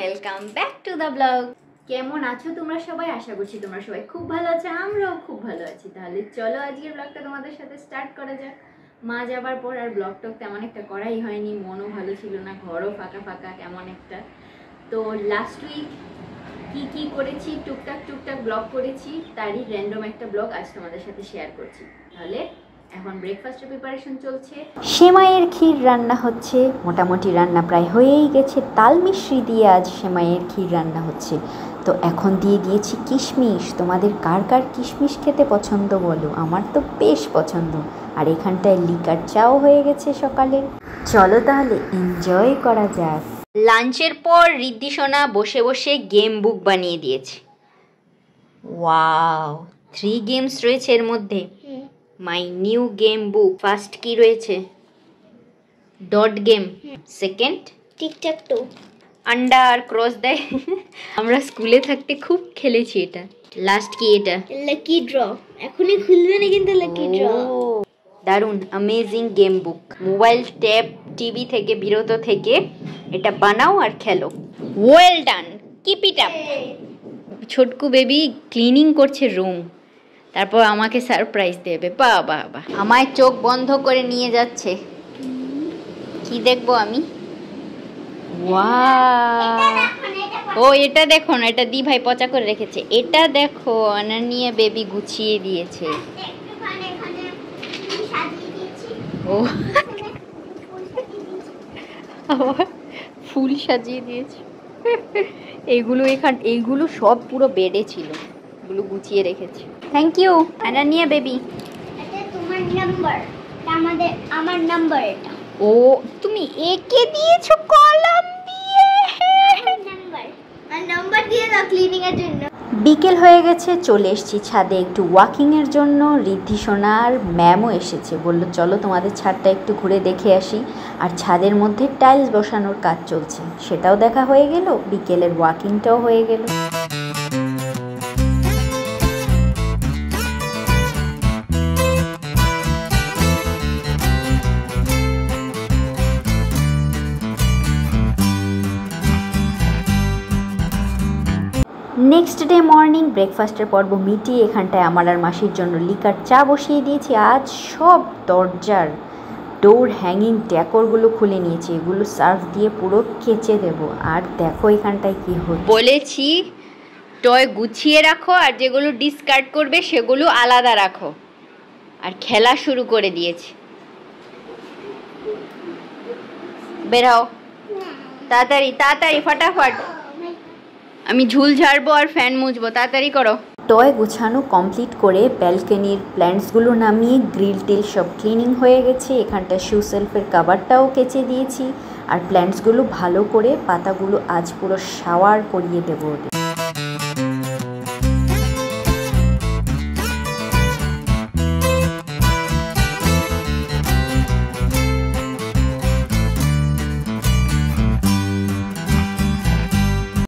Welcome back to the blog. কেমন আছো তোমরা সবাই? আশা করছি তোমরা সবাই খুব ভালো আছো, আমরাও খুব ভালো আছি। তাহলে চলো আজকের ব্লগটা তোমাদের সাথে স্টার্ট করা যাক। মা যাবার পর আর ব্লগ টক তেমন একটা করাই হয়নি, মনও ভালো ছিল না, ঘরও ফাঁকা ফাঁকা কেমন একটা। তো লাস্ট উইক কি করেছি, টুকটাক ব্লগ করেছি, তারই র্যান্ডম একটা ব্লগ আজ তোমাদের সাথে শেয়ার করছি। তাহলে এখন ব্রেকফাস্টের প্রিপারেশন চলছে, সেমাইয়ের ক্ষীর রান্না হচ্ছে, মোটামুটি রান্না প্রায় হয়েই গেছে। তাল মিশ্রি দিয়ে আজ সেমাইয়ের ক্ষীর রান্না হচ্ছে। তো এখন দিয়ে দিয়েছি কিশমিশ। তোমাদের কার কার কিশমিশ খেতে পছন্দ বলো? আমার তো বেশ পছন্দ। আর এখানটায় লিকার চাও হয়ে গেছে সকালে। চলো তাহলে এনজয় করা যাক। লাঞ্চের পর রিদ্ধি সোনা বসে বসে গেম বুক বানিয়ে দিয়েছে। ওয়াও, 3 গেমস রয়েছে এর মধ্যে। My new game book. First কি রয়েছে? Dot game. সেকেন্ড টিকটক টো। আন্ডা আর ক্রস দেয়, আমরা স্কুলে থাকতে খুব খেলেছি এটা। লাস্ট কি এটা? Lucky draw. এখনই খুলবে না কিন্তু লাকি ড্র। দারুন, amazing game book. Mobile, tab, TV থেকে বিরত থেকে এটা বানাও আর খেলো। Well done, keep it up. Chhotku baby cleaning করছে রুম, তারপর আমাকে সারপ্রাইজ দেবে। বাবা বাবা, আমায় চোখ বন্ধ করে নিয়ে যাচ্ছে। কি দেখবো আমি? ও এটা দেখো না, এটা দি ভাই পচা করে রেখেছে। এটা দেখো, অনন্যা বেবি গুছিয়ে দিয়েছে। ও ফুল সাজিয়ে দিয়েছে। এইগুলো সব পুরো বেডে ছিল, এগুলো গুছিয়ে রেখেছে। Thank you Ananya baby. এটা তোমার নাম্বার, আমার নাম্বার এটা। ও তুমি একে দিয়েছো কলম দিয়ে? নাম্বার দিয়ে দাও ক্লিনিং এর জন্য। বিকেল হয়ে গেছে, চলে এসেছি ছাদে একটু ওয়াকিং এর জন্য। রিদ্ধি সোনার ম্যামও এসেছে, বললো চলো তোমাদের ছাদটা একটু ঘুরে দেখে আসি। আর ছাদের মধ্যে টাইলস বসানোর কাজ চলছে, সেটাও দেখা হয়ে গেল, বিকেলের ওয়াকিংটাও হয়ে গেল। নেক্সট ডে মর্নিং ব্রেকফাস্টের পর্ব মিটিয়ে এখানটায় আমার আর মাসির জন্য লিকার চা বসিয়ে দিয়েছি। আজ সব দরজার ডোর হ্যাঙ্গিং ডেকোরগুলো খুলে নিয়েছি, এগুলো সার্ফ দিয়ে পুরো কেচে দেব। আর দেখো এখানটায় কি হচ্ছে। বলেছি টয় গুছিয়ে রাখো, আর যেগুলো ডিসকার্ড করবে সেগুলো আলাদা রাখো। আর খেলা শুরু করে দিয়েছি। বেরাও তাড়াতাড়ি তাড়াতাড়ি, ফটাফট। আমি ঝুল ঝাড়বো আর ফ্যান মুছবো, তাড়াতাড়ি করো। টয় গুছানো কমপ্লিট করে ব্যালকনির প্ল্যান্টসগুলো নামিয়ে গ্রিল টিল সব ক্লিনিং হয়ে গেছে। এখানটা শু সেলফের কাভারটাও কেচে দিয়েছি। আর প্ল্যান্টসগুলো ভালো করে পাতাগুলো আজ পুরো শাওয়ার করিয়ে দেবো ওদের।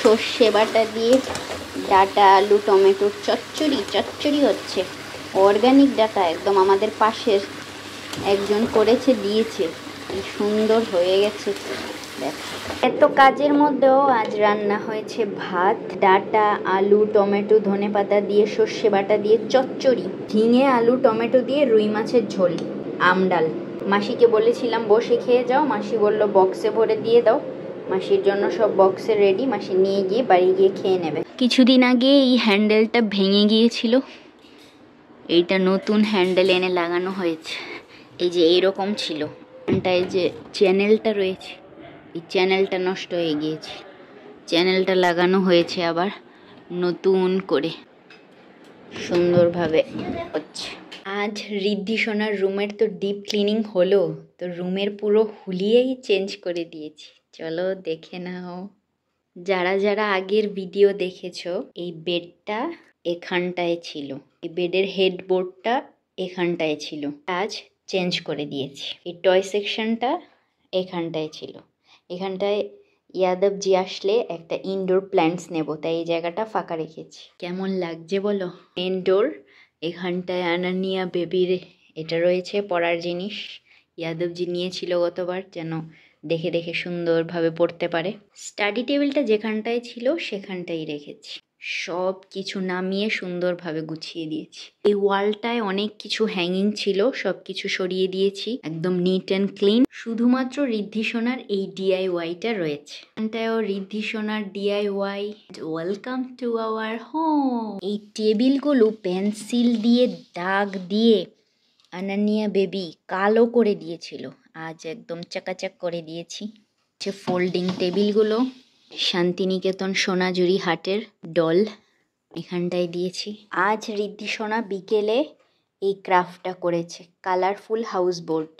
সর্ষে বাটা দিয়ে ডাটা আলু টমেটোর চচ্চড়ি হচ্ছে। অর্গানিক ডাটা, একদম আমাদের পাশের একজন করেছে, দিয়েছে, কি সুন্দর হয়ে গেছে। এত কাজের মধ্যেও আজ রান্না হয়েছে ভাত, ডাটা আলু টমেটো ধনেপাতা দিয়ে সর্ষে বাটা দিয়ে চচ্চড়ি, ঝিঙে আলু টমেটো দিয়ে রুই মাছের ঝোল, আমডাল। মাসিকে বলেছিলাম বসে খেয়ে যাও, মাসি বলল বক্সে ভরে দিয়ে দাও। মাসির জন্য সব বক্সে রেডি, মাসি নিয়ে গিয়ে বাড়ি গিয়ে খেয়ে নেবে। কিছুদিন আগে এই হ্যান্ডেলটা ভেঙে গিয়েছিল, এইটা নতুন হ্যান্ডেল এনে লাগানো হয়েছে। এই যে এইরকম ছিল, এটায় যে চ্যানেলটা রয়েছে, এই চ্যানেলটা নষ্ট হয়ে গিয়েছে, চ্যানেলটা লাগানো হয়েছে আবার নতুন করে, সুন্দরভাবে হচ্ছে। আজ রিদ্ধি সোনার রুমের তো ডিপ ক্লিনিং হলো, তো রুমের পুরো হুলিয়েই চেঞ্জ করে দিয়েছি। চলো দেখে নাও। যারা যারা আগের ভিডিও দেখেছো, এই বেডটা এখানটায় ছিল, এই বেডের হেডবোর্ডটা এখানটায় ছিল। আজ চেঞ্জ করে দিয়েছি। এই টয় সেকশনটা এখানটায় ছিল, এখানটায় ইয়াদবজি আসলে একটা ইনডোর প্ল্যান্টস নেব, তাই এই জায়গাটা ফাঁকা রেখেছি। কেমন লাগছে বলো? মেন ডোর, এখানটায় আনানিয়া বেবির এটা রয়েছে পড়ার জিনিস, ইয়াদবজি নিয়েছিল গতবার, যেন দেখে দেখে সুন্দরভাবে পড়তে পারে। স্টাডি টেবিলটা যেখানটায় ছিল সেখানটাই রেখেছি, সব কিছু নামিয়ে সুন্দরভাবে গুছিয়ে দিয়েছি। এই ওয়ালটায় অনেক কিছু হ্যাঙ্গিং ছিল, সব কিছু সরিয়ে দিয়েছি, একদম নিট অ্যান্ড ক্লিন। শুধুমাত্র ঋদ্ধি সোনার এই ডিআইওয়াইটা রয়েছে, এখানটায়ও ঋদ্ধি সোনার DIY. Welcome to our home. এই টেবিলগুলো পেন্সিল দিয়ে দাগ দিয়ে আনানিয়া বেবি কালো করে দিয়েছিল, আজ একদম চাকাচাক করে দিয়েছি। ফোল্ডিং টেবিলগুলো শান্তিনিকেতন সোনাঝুরি হাটের ডল এখানটায় দিয়েছি। আজ ঋদ্ধি সোনা বিকেলে এই ক্রাফটটা করেছে, কালারফুল হাউস বোর্ড।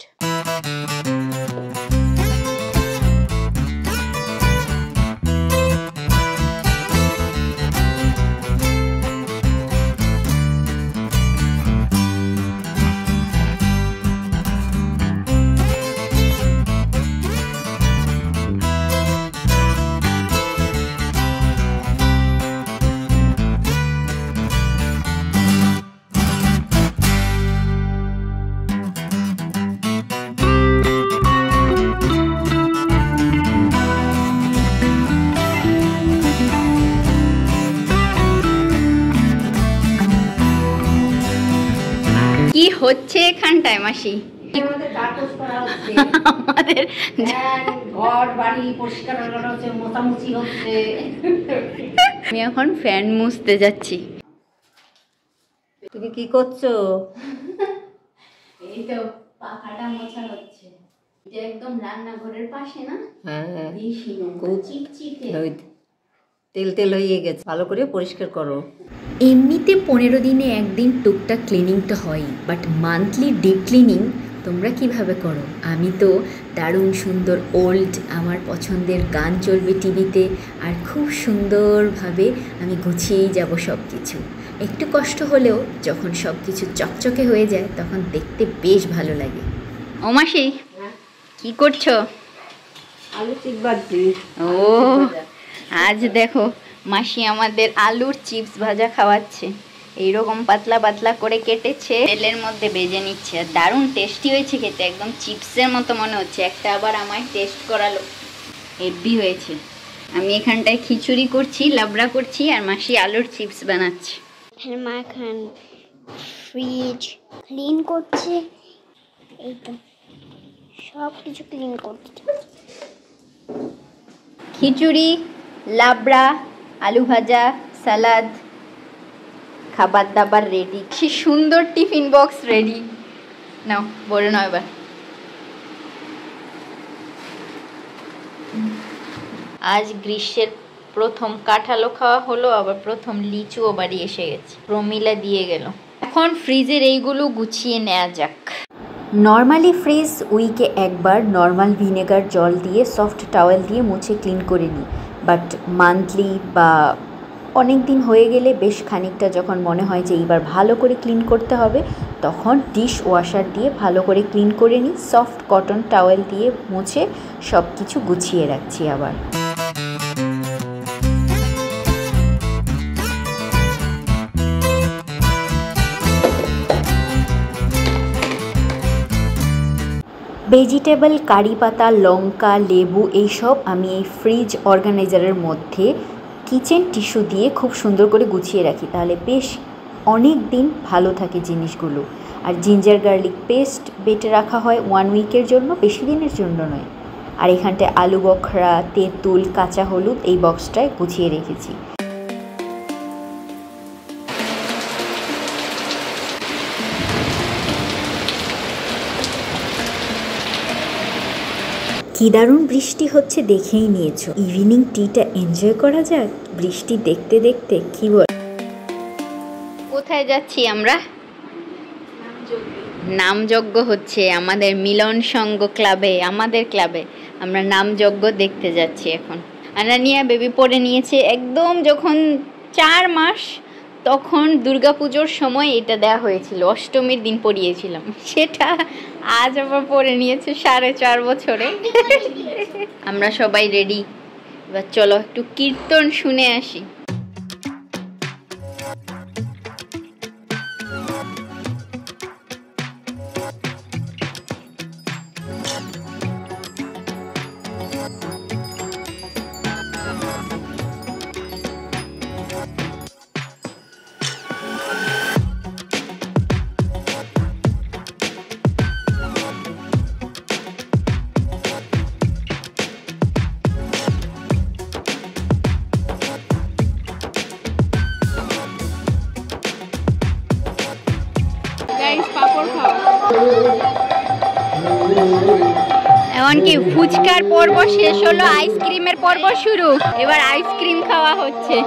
কি হচ্ছে এখানটায় মাসি? আমাদের ঘর বাড়ি পরিষ্কার করা হচ্ছে, মোছামুছি হচ্ছে। আমি এখন ফ্যান মুছতে যাচ্ছি। তুমি কি করছো? এই তো পাখাটা মোছা হচ্ছে, এটা একদম রান্নাঘরের পাশে না? হ্যাঁ, বেশি খুব চিকচিকে। তেল তেল হয়ে গেছে, ভালো করে পরিষ্কার করো। এমনিতে 15 দিনে একদিন টুকটাক ক্লিনিংটা হয়, বাট মান্থলি ডিপ ক্লিনিং তোমরা কিভাবে করো? আমি তো দারুণ সুন্দর ওল্ড আমার পছন্দের গান চলবে টিভিতে, আর খুব সুন্দরভাবে আমি গুছিয়েই যাব সব কিছু। একটু কষ্ট হলেও যখন সব কিছু চকচকে হয়ে যায় তখন দেখতে বেশ ভালো লাগে। ও মাসি, কি করছো? আলু চিপ ভাজছি। ও আজ দেখো মাসি আমাদের আলুর চিপস ভাজা খাওয়াচ্ছে, এইরকম পাতলা পাতলা করে কেটেছে, তেলের মধ্যে ভেজে নিচ্ছে, আর দারুণ টেস্টি হয়েছে খেতে, একদম চিপসের মতো মনে হচ্ছে। একটা আবার আমায় টেস্ট করালো, হেভি হয়েছে। আমি এখানটায় খিচুড়ি করছি, লাবড়া করছি, আর মাসি আলুর চিপস বানাচ্ছে। মা এখন ফ্রিজ ক্লিন করছে, এই তো সব কিছু ক্লিন করছে। খিচুড়ি, লাবড়া, আলু ভাজা, সালাদ, খাবার দাবার রেডি। কি সুন্দর টিফিন বক্স রেডি। নাও বড় নয় এবার। আজ গ্রীষ্মের প্রথম কাঁঠালও খাওয়া হলো, আবার প্রথম লিচুও বাড়ি এসে গেছে, প্রমিলা দিয়ে গেল। এখন ফ্রিজের এইগুলো গুছিয়ে নেওয়া যাক। নর্মালি ফ্রিজ উইকে একবার নর্মাল ভিনেগার জল দিয়ে সফট টাওয়েল দিয়ে মুছে ক্লিন করে নিই, বাট মান্থলি বা অনেক দিন হয়ে গেলে বেশ খানিকটা যখন মনে হয় যে এইবার ভালো করে ক্লিন করতে হবে, তখন ডিশ ওয়াশার দিয়ে ভালো করে ক্লিন করে নিই, সফট কটন টাওয়েল দিয়ে মুছে সব কিছু গুছিয়ে রাখছি আবার। ভেজিটেবল, কারি পাতা, লঙ্কা, লেবু এইসব আমি এই ফ্রিজ অর্গানাইজারের মধ্যে কিচেন টিস্যু দিয়ে খুব সুন্দর করে গুছিয়ে রাখি, তাহলে বেশ অনেক দিন ভালো থাকে জিনিসগুলো। আর জিঞ্জার গার্লিক পেস্ট বেটে রাখা হয় 1 উইকের জন্য, বেশি দিনের জন্য নয়। আর এখানটায় আলু বখরা, তেঁতুল, কাঁচা হলুদ এই বক্সটায় গুছিয়ে রেখেছি। কি দারুণ বৃষ্টি হচ্ছে, দেখেই নিয়েছো। ইভিনিং টিটা এনজয় করা যাক বৃষ্টি দেখতে দেখতে, কি বল? কোথায় যাচ্ছি আমরা? নামযজ্ঞ হচ্ছে আমাদের মিলন সংঘ ক্লাবে, আমাদের ক্লাবে আমরা নামযজ্ঞ দেখতে যাচ্ছি এখন। আনানিয়া বেবি পরে নিয়েছে একদম যখন 4 মাস, তখন দুর্গাপুজোর সময় এটা দেওয়া হয়েছিল, অষ্টমীর দিন পরিয়েছিলাম, সেটা আজ আবার পরে নিয়েছে 4.5 বছরে। আমরা সবাই রেডি, এবার চলো একটু কীর্তন শুনে আসি। এমনকি ফুচকার পর্ব শেষ হলো, আইসক্রিমের পর্ব শুরু। এবার আইসক্রিম খাওয়া হচ্ছে।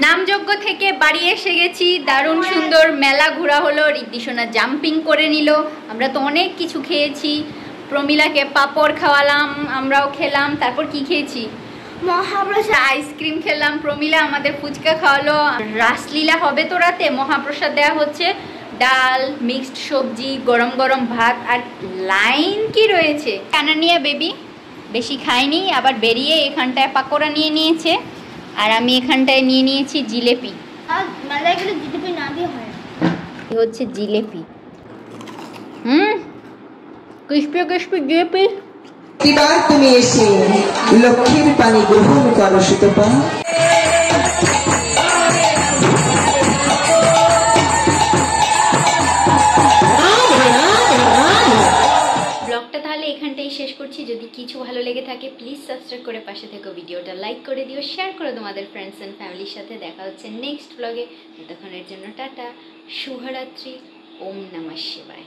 নামযজ্ঞ থেকে বাড়ি এসে গেছি, দারুণ সুন্দর মেলা ঘোরা হলো, ঋদ্ধিসোনা জাম্পিং করে নিল। আমরা তো অনেক কিছু খেয়েছি, প্রমিলাকে পাপড় খাওয়ালাম, আমরাও খেলাম। তারপর কি খেয়েছি? মহাপ্রসাদ, আইসক্রিম খেলাম। প্রমিলা আমাদের ফুচকা খাওয়ালো। রাসলীলা হবে তো রাতে, মহাপ্রসাদ দেওয়া হচ্ছে, ডাল, মিক্সড সবজি, গরম গরম ভাত, আর লাইন কি রয়েছে। কানানিয়া বেবি বেশি খায়নি, আবার বেরিয়ে এখানটায় পাকোড়া নিয়ে নিয়েছে, আর আমি এখানটায় নিয়ে নিয়েছি জিলেপি। মেলায় গেলে জিলেপি না দিয়ে হয় না। হচ্ছে জিলেপি, ক্রিস্পি ক্রিস্পি জিলেপি। এবার তুমি এসে লক্ষ্মীর পানি গ্রহণ করো সুতপা। ব্লগটা তাহলে এখানটাই শেষ করছি। যদি কিছু ভালো লেগে থাকে প্লিজ সাবস্ক্রাইব করে পাশে থেকো, ভিডিওটা লাইক করে দিও, শেয়ার করো তোমাদের ফ্রেন্ডস অ্যান্ড ফ্যামিলির সাথে। দেখা হচ্ছে নেক্সট ব্লগে। ততক্ষণের জন্য টাটা, শুভরাত্রি, ওম নমঃ শিবায়।